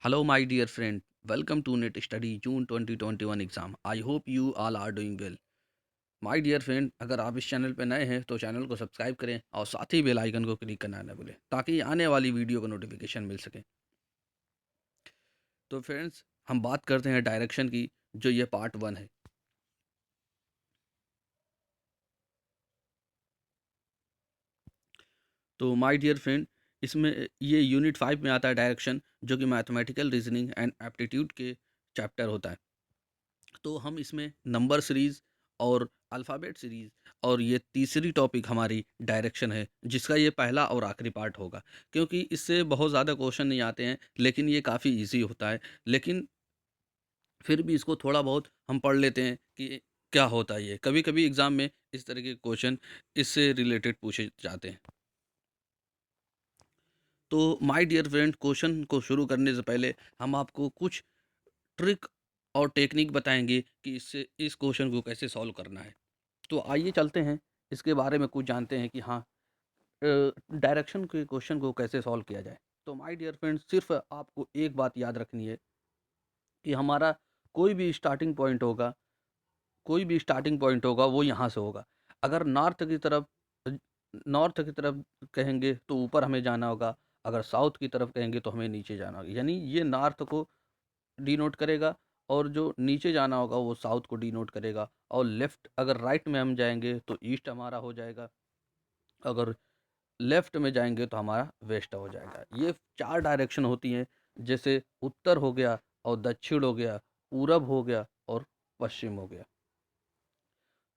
Hello, my dear friend. Welcome to NET Study June 2021 exam. I hope you all are doing well. My dear friend, अगर आप इस channel पर नए हैं तो चैनल को सब्सक्राइब करें और साथ ही बेल आइकन को क्लिक करना न भूलें ताकि आने वाली वीडियो का नोटिफिकेशन मिल सके। तो फ्रेंड्स, हम बात करते हैं डायरेक्शन की, जो ये पार्ट 1 है। तो माय डियर फ्रेंड, इसमें ये यूनिट 5 में आता है डायरेक्शन, जो कि मैथमेटिकल रीजनिंग एंड एप्टीट्यूड के चैप्टर होता है। तो हम इसमें नंबर सीरीज़ और अल्फ़ाबेट सीरीज़ और ये तीसरी टॉपिक हमारी डायरेक्शन है, जिसका ये पहला और आखिरी पार्ट होगा, क्योंकि इससे बहुत ज़्यादा क्वेश्चन नहीं आते हैं, लेकिन ये काफ़ी इजी होता है। लेकिन फिर भी इसको थोड़ा बहुत हम पढ़ लेते हैं कि क्या होता है ये। कभी-कभी एग्ज़ाम में इस तरह के क्वेश्चन इससे रिलेटेड पूछे जाते हैं। तो माय डियर फ्रेंड, क्वेश्चन को शुरू करने से पहले हम आपको कुछ ट्रिक और टेक्निक बताएँगे कि इससे इस क्वेश्चन को कैसे सॉल्व करना है। तो आइए चलते हैं, इसके बारे में कुछ जानते हैं कि हाँ, डायरेक्शन के क्वेश्चन को कैसे सॉल्व किया जाए। तो माय डियर फ्रेंड्स, सिर्फ आपको एक बात याद रखनी है कि हमारा कोई भी स्टार्टिंग पॉइंट होगा, वो यहाँ से होगा। अगर नॉर्थ की तरफ कहेंगे तो ऊपर हमें जाना होगा, अगर साउथ की तरफ कहेंगे तो हमें नीचे जाना होगा। यानी ये नॉर्थ को डिनोट करेगा और जो नीचे जाना होगा वो साउथ को डिनोट करेगा, और लेफ्ट अगर राइट में हम जाएँगे तो ईस्ट हमारा हो जाएगा, अगर लेफ्ट में जाएँगे तो हमारा वेस्ट हो जाएगा। ये 4 डायरेक्शन होती हैं, जैसे उत्तर हो गया और दक्षिण हो गया, पूरब हो गया और पश्चिम हो गया।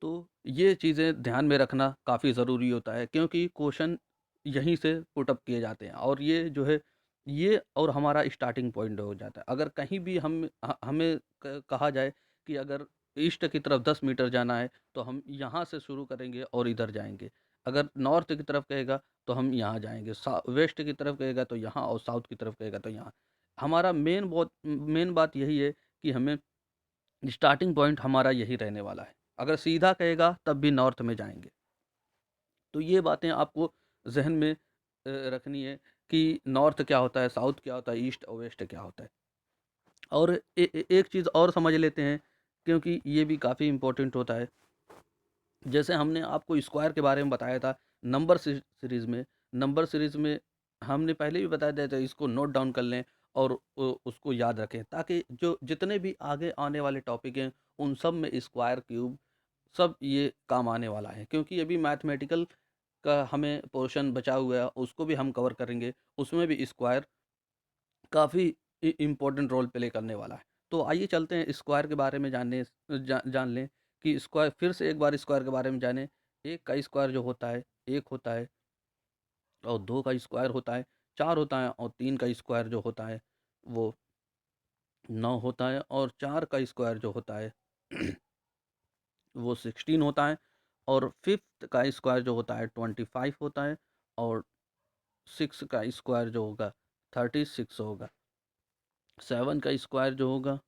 तो ये चीज़ें ध्यान में रखना काफ़ी ज़रूरी होता है, क्योंकि क्वेश्चन यहीं से पुट अप किए जाते हैं, और ये जो है, ये और हमारा स्टार्टिंग पॉइंट हो जाता है। अगर कहीं भी हमें कहा जाए कि अगर ईस्ट की तरफ 10 मीटर जाना है तो हम यहाँ से शुरू करेंगे और इधर जाएंगे। अगर नॉर्थ की तरफ कहेगा तो हम यहाँ जाएंगे, वेस्ट की तरफ कहेगा तो यहाँ, और साउथ की तरफ कहेगा तो यहाँ। हमारा मेन बात यही है कि हमें स्टार्टिंग पॉइंट हमारा यही रहने वाला है। अगर सीधा कहेगा तब भी नॉर्थ में जाएँगे। तो ये बातें आपको ज़हन में रखनी है कि नॉर्थ क्या होता है, साउथ क्या होता है, ईस्ट और वेस्ट क्या होता है। और एक चीज़ और समझ लेते हैं, क्योंकि ये भी काफ़ी इम्पोर्टेंट होता है। जैसे हमने आपको स्क्वायर के बारे में बताया था नंबर सीरीज़ में हमने पहले भी बताया था, तो इसको नोट डाउन कर लें और उसको याद रखें, ताकि जो जितने भी आगे आने वाले टॉपिक हैं उन सब में स्क्वायर, क्यूब सब ये काम आने वाला है। क्योंकि अभी मैथमेटिकल का हमें पोर्शन बचा हुआ है, उसको भी हम कवर करेंगे। उसमें भी स्क्वायर काफ़ी इम्पोर्टेंट रोल प्ले करने वाला है। तो आइए चलते हैं स्क्वायर के बारे में जान लें कि स्क्वायर, फिर से एक बार स्क्वायर के बारे में जानें। एक का स्क्वायर जो होता है, एक होता है, और दो का स्क्वायर होता है, चार होता है, और तीन का स्क्वायर जो होता है वो 9 होता है, और चार का स्क्वायर जो होता है वो 16 होता है, और फिफ्थ का स्क्वायर जो होता है 25 होता है, और सिक्स का स्क्वायर जो होगा 36 होगा, सेवन का स्क्वायर जो होगा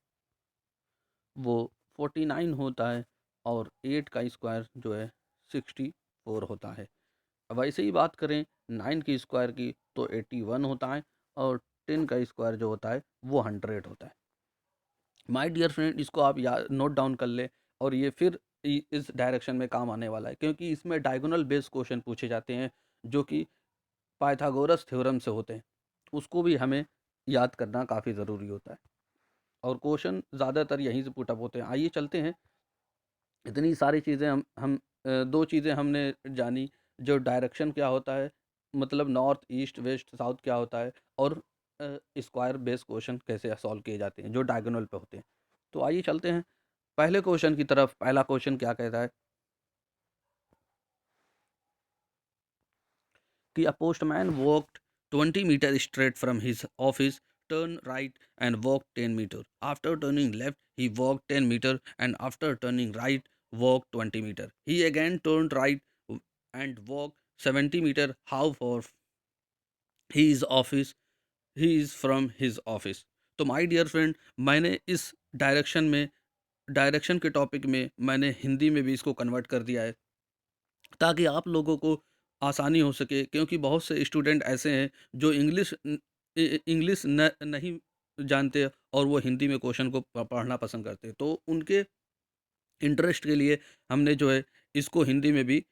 वो 49 होता है, और 8 का स्क्वायर जो है 64 होता है। अब ऐसे ही बात करें 9 की स्क्वायर की तो 81 होता है, और 10 का स्क्वायर जो होता है वो 100 होता है। माय डियर फ्रेंड, इसको आप याद नोट डाउन कर लें, और ये फिर इस डायरेक्शन में काम आने वाला है, क्योंकि इसमें डायगोनल बेस्ड क्वेश्चन पूछे जाते हैं, जो कि पाइथागोरस थ्योरम से होते हैं। उसको भी हमें याद करना काफ़ी ज़रूरी होता है, और क्वेश्चन ज़्यादातर यहीं से पुट अप होते हैं। आइए चलते हैं, इतनी सारी चीज़ें हम दो चीज़ें हमने जानी, जो डायरेक्शन क्या होता है, मतलब नॉर्थ ईस्ट वेस्ट साउथ क्या होता है, और स्क्वायर बेस्ड क्वेश्चन कैसे सॉल्व किए जाते हैं जो डायगोनल पे होते हैं। तो आइए चलते हैं पहले क्वेश्चन की तरफ। पहला क्वेश्चन क्या कहता है कि a postman walked 20 meters straight from his office, turned right and walked 10 meters. After turning left, he walked 10 meters, and after turning right, walked 20 meters. He again turned right and walked 70 meters. How far his office he is from his office? तो my dear friend, मैंने इस direction के topic में मैंने हिंदी में भी इसको convert कर दिया है, ताकि आप लोगों को आसानी हो सके, क्योंकि बहुत से स्टूडेंट ऐसे हैं जो इंग्लिश नहीं जानते हैं और वो हिंदी में क्वेश्चन को पढ़ना पसंद करते हैं, तो उनके इंटरेस्ट के लिए हमने जो है इसको हिंदी में भी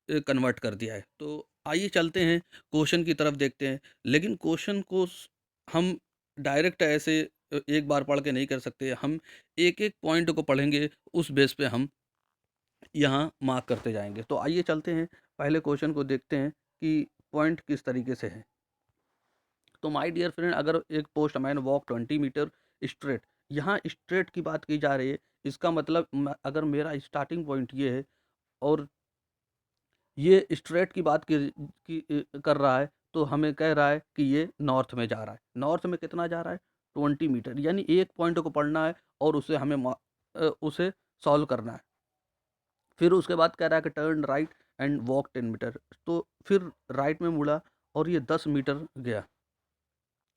कन्वर्ट कर दिया है। तो आइए चलते हैं क्वेश्चन की तरफ देखते हैं। लेकिन क्वेश्चन को हम डायरेक्ट ऐसे एक बार पढ़ के नहीं कर सकते। हम एक एक पॉइंट को पढ़ेंगे, उस बेस पे हम यहाँ मार्क करते जाएंगे। तो आइए चलते हैं, पहले क्वेश्चन को देखते हैं कि पॉइंट किस तरीके से है। तो माय डियर फ्रेंड, अगर एक पोस्टमैन वॉक 20 मीटर स्ट्रेट, यहाँ स्ट्रेट की बात की जा रही है। इसका मतलब अगर मेरा स्टार्टिंग पॉइंट ये है और ये स्ट्रेट की बात कर रहा है, तो हमें कह रहा है कि ये नॉर्थ में जा रहा है। नॉर्थ में कितना जा रहा है? 20 मीटर। यानी एक पॉइंट को पढ़ना है और उसे हमें उसे सॉल्व करना है। फिर उसके बाद कह रहा है कि turn right and walk 10 metre. तो फिर राइट में मुड़ा और ये 10 मीटर गया।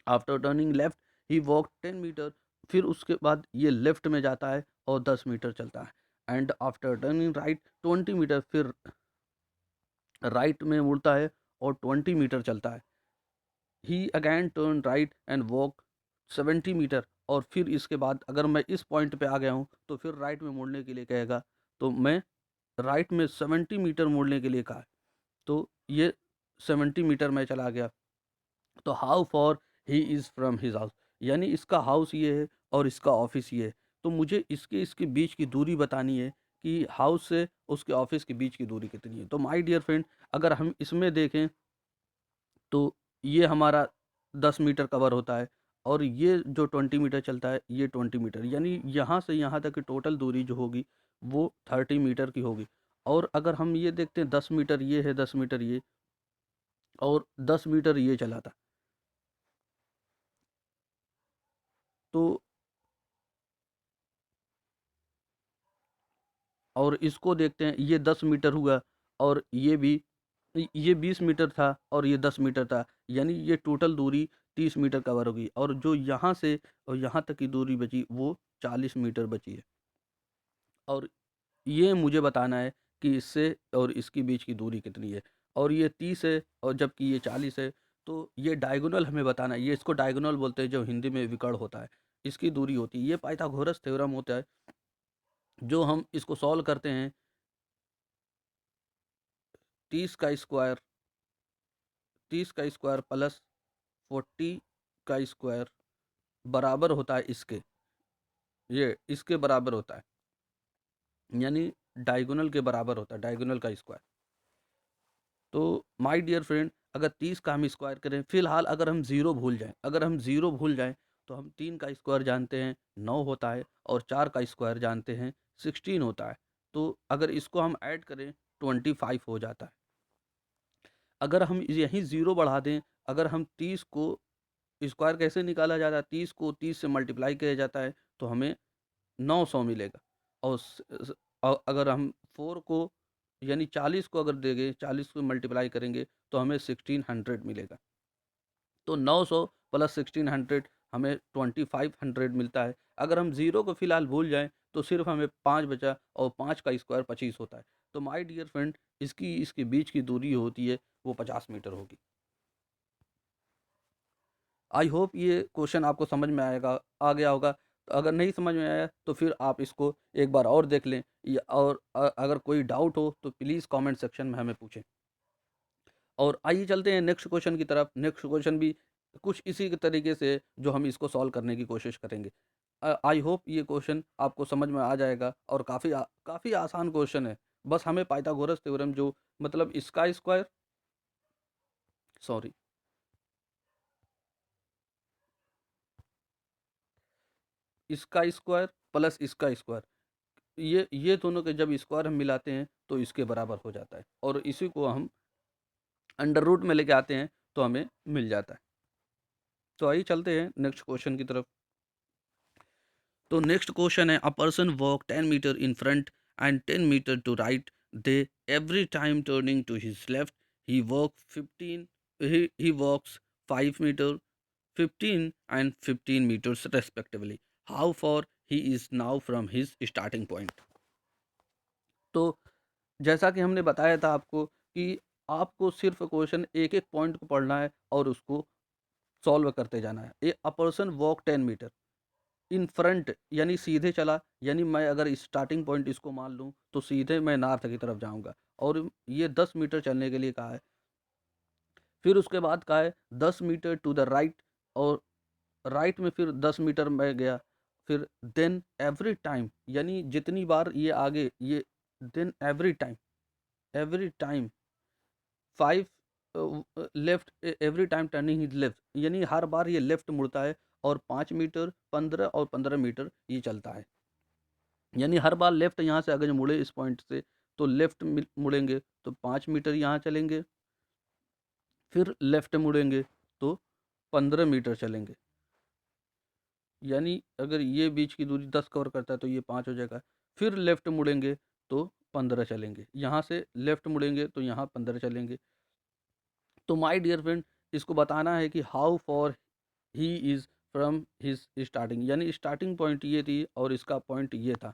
After turning left he walk 10 metre. फिर उसके बाद ये लेफ्ट में जाता है और 10 मीटर चलता है। And after turning right 20 metre, फिर राइट में मुड़ता है और 20 मीटर चलता है। He again turn right and walk 70 metre. और फिर इसके बाद अगर मैं इस पॉइंट पे आ गया हूँ तो फिर राइट में मुड़ने के लिए कहेगा, तो मैं राइट में 70 मीटर मुड़ने के लिए कहा है, तो ये 70 मीटर में चला गया। तो how for he is from his house, यानी इसका हाउस ये है और इसका ऑफिस ये है। तो मुझे इसके इसके बीच की दूरी बतानी है कि हाउस से उसके ऑफिस के बीच की दूरी कितनी है। तो माय डियर फ्रेंड, अगर हम इसमें देखें तो ये हमारा 10 मीटर कवर होता है और ये जो 20 मीटर चलता है ये 20 मीटर, यानी यहाँ से यहाँ तक की टोटल दूरी जो होगी वो 30 मीटर की होगी। और अगर हम ये देखते हैं 10 मीटर ये है, 10 मीटर ये, और 10 मीटर ये चला था, तो और इसको देखते हैं, ये 10 मीटर हुआ और ये 20 मीटर था और ये 10 मीटर था, यानी ये टोटल दूरी 30 मीटर कवर होगी। और जो यहाँ से और यहाँ तक की दूरी बची वो 40 मीटर बची है। और ये मुझे बताना है कि इससे और इसके बीच की दूरी कितनी है। और ये 30 है और जबकि ये 40 है, तो ये डायगोनल हमें बताना है। ये इसको डायगोनल बोलते हैं, जो हिंदी में विकर्ण होता है, इसकी दूरी होती है। ये पाइथागोरस थ्योरम होता है, जो हम इसको सॉल्व करते हैं। 30 का स्क्वायर 30 का स्क्वायर प्लस 40 का स्क्वायर बराबर होता है इसके, ये इसके बराबर होता है, यानी डायगोनल के बराबर होता है, डायगोनल का स्क्वायर। तो माय डियर फ्रेंड, अगर 30 का हम स्क्वायर करें, फिलहाल अगर हम ज़ीरो भूल जाएं तो हम 3 का स्क्वायर जानते हैं 9 होता है और 4 का स्क्वायर जानते हैं 16 होता है। तो अगर इसको हम ऐड करें 25 हो जाता है। अगर हम यहीं ज़ीरो बढ़ा दें, अगर हम 30 को स्क्वायर कैसे निकाला जाता है, 30 को 30 से मल्टीप्लाई किया जाता है तो हमें 900 मिलेगा। और अगर हम 4 को यानी 40 को अगर देंगे, 40 को मल्टीप्लाई करेंगे तो हमें 1600 मिलेगा। तो 900 प्लस 1600 हमें 2500 मिलता है। अगर हम ज़ीरो को फिलहाल भूल जाएं तो सिर्फ हमें 5 बचा और 5 का स्क्वायर 25 होता है। तो माय डियर फ्रेंड, इसके बीच की दूरी होती है वो 50 मीटर होगी। आई होप ये क्वेश्चन आपको समझ में आ गया होगा। तो अगर नहीं समझ में आया तो फिर आप इसको एक बार और देख लें, और अगर कोई डाउट हो तो प्लीज़ कमेंट सेक्शन में हमें पूछें। और आइए चलते हैं नेक्स्ट क्वेश्चन की तरफ। नेक्स्ट क्वेश्चन भी कुछ इसी के तरीके से जो हम इसको सॉल्व करने की कोशिश करेंगे। आई होप ये क्वेश्चन आपको समझ में आ जाएगा और काफ़ी आसान क्वेश्चन है। बस हमें पाइथागोरस थ्योरम, जो मतलब इसका स्क्वायर, सॉरी, इसका स्क्वायर प्लस इसका स्क्वायर, ये दोनों के जब स्क्वायर हम मिलाते हैं तो इसके बराबर हो जाता है और इसी को हम अंडर रूट में लेके आते हैं तो हमें मिल जाता है। तो आइए चलते हैं नेक्स्ट क्वेश्चन की तरफ। तो नेक्स्ट क्वेश्चन है, a person walk 10 metre in front and 10 metre to right, they every time turning to his left he walk 15 he walks 5 metre, 15 and 15 meters respectively. How far he is now from his starting point? तो जैसा कि हमने बताया था आपको कि आपको सिर्फ क्वेश्चन एक एक पॉइंट को पढ़ना है और उसको सॉल्व करते जाना है। A person walk 10 metre in front, यानी सीधे चला, यानी मैं अगर स्टार्टिंग पॉइंट इसको मान लूँ तो सीधे मैं नॉर्थ की तरफ जाऊँगा, और ये 10 मीटर चलने के लिए कहा है। फिर उसके बाद कहा है 10 मीटर टू द राइट, और राइट में फिर 10 मीटर मैं गया। फिर देन एवरी टाइम, यानी जितनी बार ये आगे ये, then every time 5 left, every time turning is left, यानी हर बार ये लेफ्ट मुड़ता है, और 5 मीटर, 15 और 15 मीटर ये चलता है। यानी हर बार लेफ्ट यहाँ से अगर मुड़े इस पॉइंट से, तो लेफ्ट मुड़ेंगे तो 5 मीटर यहाँ चलेंगे, फिर लेफ्ट मुड़ेंगे तो 15 मीटर चलेंगे। यानी अगर ये बीच की दूरी 10 कवर करता है तो ये 5 हो जाएगा। फिर लेफ्ट मुड़ेंगे तो 15 चलेंगे, यहाँ से लेफ्ट मुड़ेंगे तो यहाँ 15 चलेंगे। तो माय डियर फ्रेंड, इसको बताना है कि how for he is from his starting, यानी स्टार्टिंग पॉइंट ये थी और इसका पॉइंट ये था।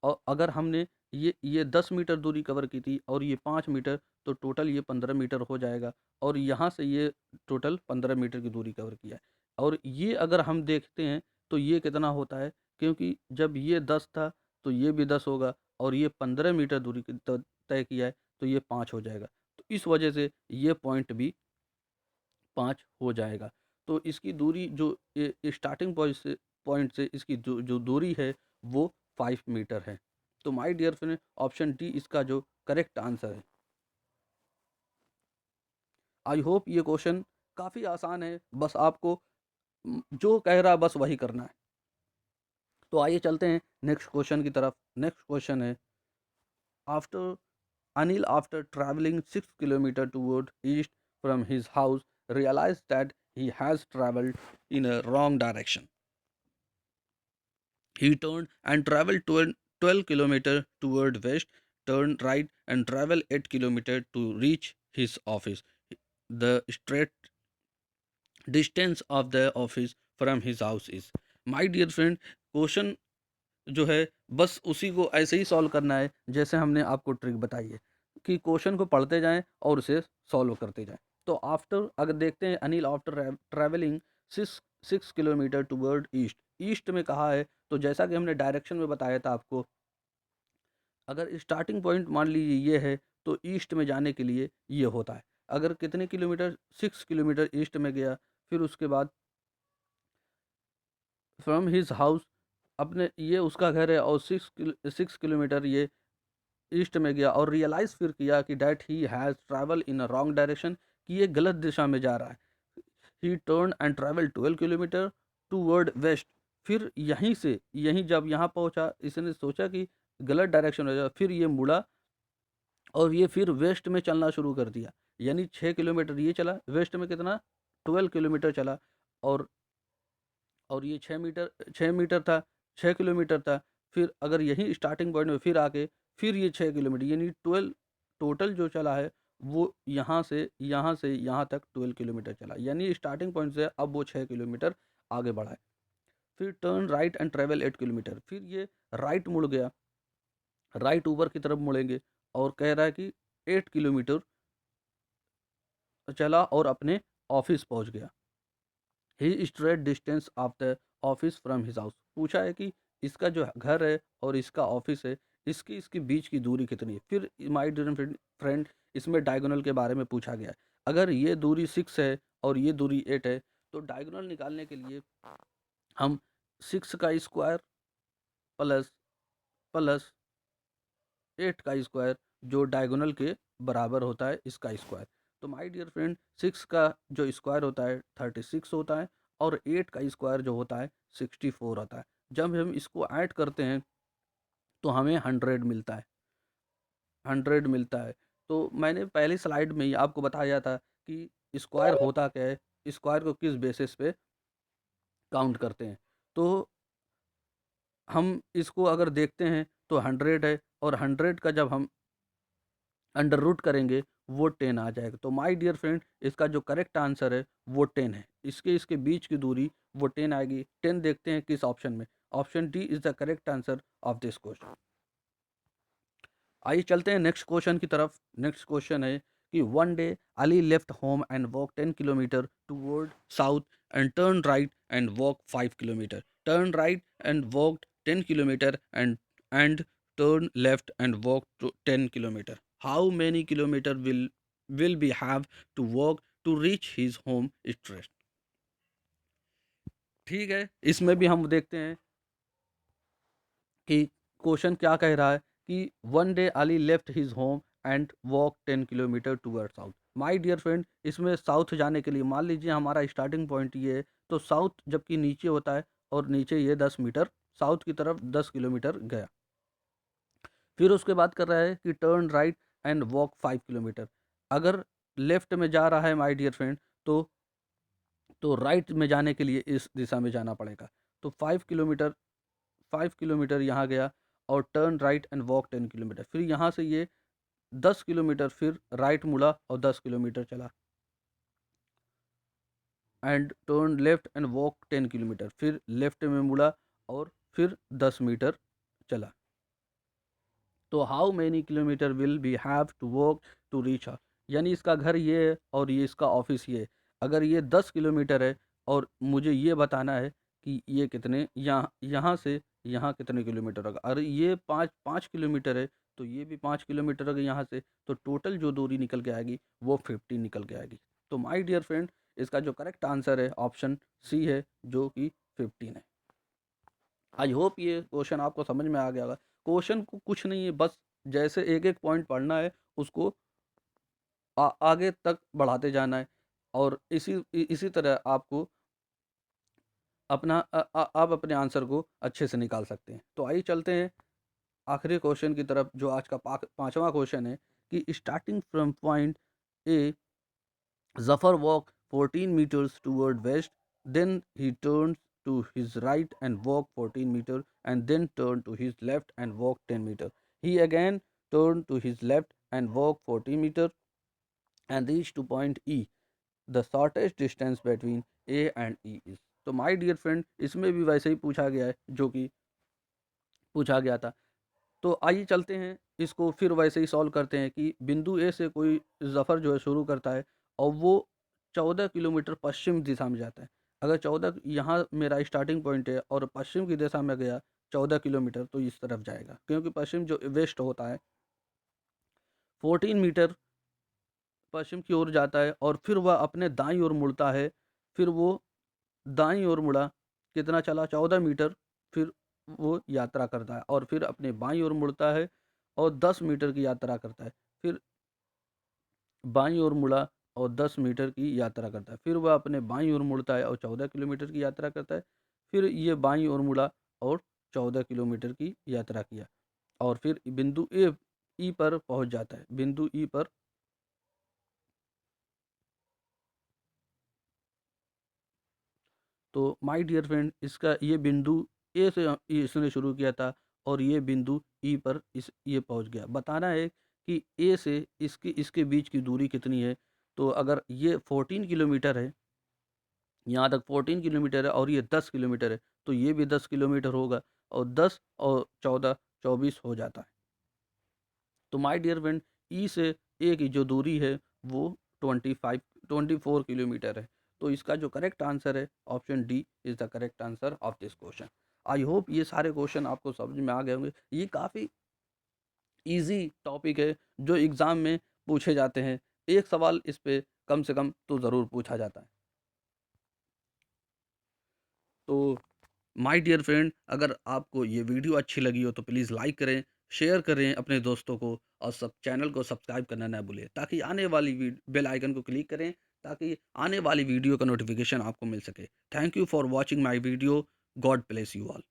और अगर हमने ये 10 मीटर दूरी कवर की थी और ये 5 मीटर, तो टोटल ये 15 मीटर हो जाएगा, और यहाँ से ये टोटल 15 मीटर की दूरी कवर किया है। और ये अगर हम देखते हैं तो ये कितना होता है, क्योंकि जब ये 10 था तो ये भी 10 होगा, और ये 15 मीटर दूरी तय किया है तो ये 5 हो जाएगा। तो इस वजह से ये पॉइंट भी 5 हो जाएगा। तो इसकी दूरी जो स्टार्टिंग पॉइंट से इसकी जो दूरी है वो 5 मीटर है। तो my dear friend, option D इसका जो करेक्ट आंसर है। आई होप ये क्वेश्चन काफ़ी आसान है, बस आपको जो कह रहा बस वही करना है। तो आइए चलते हैं नेक्स्ट क्वेश्चन की तरफ। नेक्स्ट क्वेश्चन है, after Anil, after traveling 6 kilometers toward east from his house, realized that he has traveled in a wrong direction. He turned and traveled 12 kilometers toward west, turned right and traveled 8 kilometers to reach his office. The straight distance of the office from his house is. My dear friend, question जो है बस उसी को ऐसे ही solve करना है जैसे हमने आपको ट्रिक बताई है, कि क्वेश्चन को पढ़ते जाएं और उसे सॉल्व करते जाएं। तो आफ्टर अगर देखते हैं, Anil after travelling 6 kilometre toward east, east में कहा है, तो जैसा कि हमने डायरेक्शन में बताया था आपको, अगर स्टार्टिंग पॉइंट मान लीजिए ये है तो ईस्ट में जाने के लिए ये होता है। अगर कितने किलोमीटर, 6 किलोमीटर ईस्ट में गया, फिर उसके बाद फ्रॉम हिज हाउस, अपने ये उसका घर है, और 6 किलोमीटर ये ईस्ट में गया, और रियलाइज़ फिर किया कि that he has travel in a wrong direction, कि ये गलत दिशा में जा रहा है। He turn and travel 12 kilometre toward west, फिर यहीं से यहीं जब यहाँ पहुँचा, इसने सोचा कि गलत डायरेक्शन हो जाए, फिर ये मुड़ा और ये फिर वेस्ट में चलना शुरू कर दिया। यानी 6 किलोमीटर ये चला, वेस्ट में कितना, 12 किलोमीटर चला, और ये 6 मीटर था, 6 किलोमीटर था। फिर अगर यही स्टार्टिंग पॉइंट में फिर आके फिर ये 6 किलोमीटर, यानी 12 टोटल जो चला है वो यहाँ से यहाँ तक 12 किलोमीटर चला, यानी स्टार्टिंग पॉइंट से अब वो 6 किलोमीटर आगे बढ़ा है। फिर turn right and travel 8 kilometre, फिर ये राइट मुड़ गया, राइट ऊपर की तरफ मुड़ेंगे, और कह रहा है कि 8 किलोमीटर चला और अपने ऑफिस पहुंच गया। He straight distance of the office from his house, पूछा है कि इसका जो घर है और इसका ऑफिस है, इसके बीच की दूरी कितनी है। फिर माय डियर फ्रेंड, इसमें डायगोनल के बारे में पूछा गया है। अगर ये दूरी 6 है और ये दूरी 8 है, तो डायगोनल निकालने के लिए हम 6 का स्क्वायर प्लस प्लस 8 का स्क्वायर, जो डायगोनल के बराबर होता है इसका स्क्वायर। तो माय डियर फ्रेंड, 6 का जो स्क्वायर होता है 36 होता है, और 8 का स्क्वायर जो होता है 64 होता है। जब हम इसको ऐड करते हैं तो हमें 100 मिलता है, 100 मिलता है। तो मैंने पहली स्लाइड में ही आपको बताया था कि स्क्वायर होता क्या है, स्क्वायर को किस बेसिस पे काउंट करते हैं। तो हम इसको अगर देखते हैं तो 100 है, और 100 का जब हम अंडर रूट करेंगे वो 10 आ जाएगा। तो माय डियर फ्रेंड, इसका जो करेक्ट आंसर है वो 10 है, इसके बीच की दूरी वो 10 आएगी। 10 देखते हैं किस ऑप्शन में, option D is the correct answer of this question. आइए चलते हैं नेक्स्ट क्वेश्चन की तरफ। नेक्स्ट क्वेश्चन है कि one day Ali left home and walk 10 kilometre toward south and turn right and walk 5 kilometer. Turn right and walk 10 kilometer and turn left and walk to 10 kilometer. How many kilometer will be have to walk to reach his home straight? ठीक है, इसमें भी हम देखते हैं कि question क्या कह रहा है कि one day Ali left his home and walk 10 kilometre toward south. My dear friend, इसमें साउथ जाने के लिए मान लीजिए हमारा स्टार्टिंग पॉइंट ये है, तो साउथ जबकि नीचे होता है और नीचे ये 10 मीटर साउथ की तरफ 10 किलोमीटर गया। फिर उसके बाद कर रहा है कि turn right and walk 5 kilometre. अगर लेफ्ट में जा रहा है माय डियर फ्रेंड, तो राइट में जाने के लिए इस दिशा में जाना पड़ेगा। तो 5 किलोमीटर यहाँ गया और turn right and walk 10 kilometre. फिर यहाँ से ये 10 किलोमीटर फिर राइट मुड़ा और 10 किलोमीटर चला and turn left and walk 10 kilometre. फिर लेफ्ट में मुड़ा और फिर 10 मीटर चला। तो how many kilometre will be have to walk to reach her, यानी इसका घर ये है और ये इसका ऑफिस ये है। अगर ये 10 किलोमीटर है और मुझे ये बताना है कि ये कितने यहाँ से यहाँ कितने किलोमीटर होगा। अगर ये 5 किलोमीटर है तो ये भी 5 किलोमीटर होगा यहाँ से, तो टोटल जो दूरी निकल के आएगी वो 50 निकल के आएगी। तो माय डियर फ्रेंड, इसका जो करेक्ट आंसर है ऑप्शन सी है, जो कि 15 है। आई होप ये क्वेश्चन आपको समझ में आ गया होगा। क्वेश्चन को कुछ नहीं है, बस जैसे एक एक पॉइंट पढ़ना है, उसको आगे तक बढ़ाते जाना है और इसी तरह आपको आप अपने आंसर को अच्छे से निकाल सकते हैं। तो आइए चलते हैं आखिरी क्वेश्चन की तरफ, जो आज का पांचवा क्वेश्चन है कि starting from point A Zafar walk 14 meters toward west, then he turned to his right and walked 14 meters, and then turned to his left and walked 10 meters. He again turned to his left and walked 14 meters and reached to point E. The shortest distance between A and E is. तो my dear friend, इसमें भी वैसे ही पूछा गया है जो कि पूछा गया था। तो आइए चलते हैं इसको फिर वैसे ही सॉल्व करते हैं कि बिंदु ए से कोई ज़फ़र जो है शुरू करता है और वो 14 किलोमीटर पश्चिम दिशा में जाता है। अगर 14 यहाँ मेरा स्टार्टिंग पॉइंट है और पश्चिम की दिशा में गया 14 किलोमीटर, तो इस तरफ जाएगा क्योंकि पश्चिम जो वेस्ट होता है। 14 मीटर पश्चिम की ओर जाता है और फिर वह अपने दाईं ओर मुड़ता है। फिर वो दाईं ओर मुड़ा, कितना चला 14 मीटर। फिर वो यात्रा करता है और फिर अपने बाईं ओर मुड़ता है और 10 मीटर की यात्रा करता है। फिर बाईं ओर मुड़ा और 10 मीटर की यात्रा करता है। फिर वह अपने बाईं ओर मुड़ता है और 14 किलोमीटर की यात्रा करता है। फिर ये बाईं ओर मुड़ा और 14 किलोमीटर की यात्रा किया और फिर बिंदु ई पर पहुंच जाता है। बिंदु ई पर तो माय डियर फ्रेंड, इसका ये बिंदु ए से इसने शुरू किया था और ये बिंदु ई पर ये पहुंच गया। बताना है कि ए से इसके बीच की दूरी कितनी है। तो अगर ये 14 किलोमीटर है, यहाँ तक 14 किलोमीटर है और ये 10 किलोमीटर है, तो ये भी 10 किलोमीटर होगा और 10 और 14 24 हो जाता है। तो माय डियर फ्रेंड, ई से ए की जो दूरी है वो 24 किलोमीटर है। तो इसका जो करेक्ट आंसर है option D is the correct answer of this question. I hope ये सारे क्वेश्चन आपको समझ में आ गए होंगे। ये काफ़ी इजी टॉपिक है जो एग्ज़ाम में पूछे जाते हैं। एक सवाल इस पे कम से कम तो ज़रूर पूछा जाता है। तो माय डियर फ्रेंड, अगर आपको ये वीडियो अच्छी लगी हो तो प्लीज़ लाइक करें, शेयर करें अपने दोस्तों को और सब चैनल को सब्सक्राइब करना ना भूलें, ताकि आने वाली बेल आइकन को क्लिक करें ताकि आने वाली वीडियो का नोटिफिकेशन आपको मिल सके। Thank you for watching my video. God bless you all.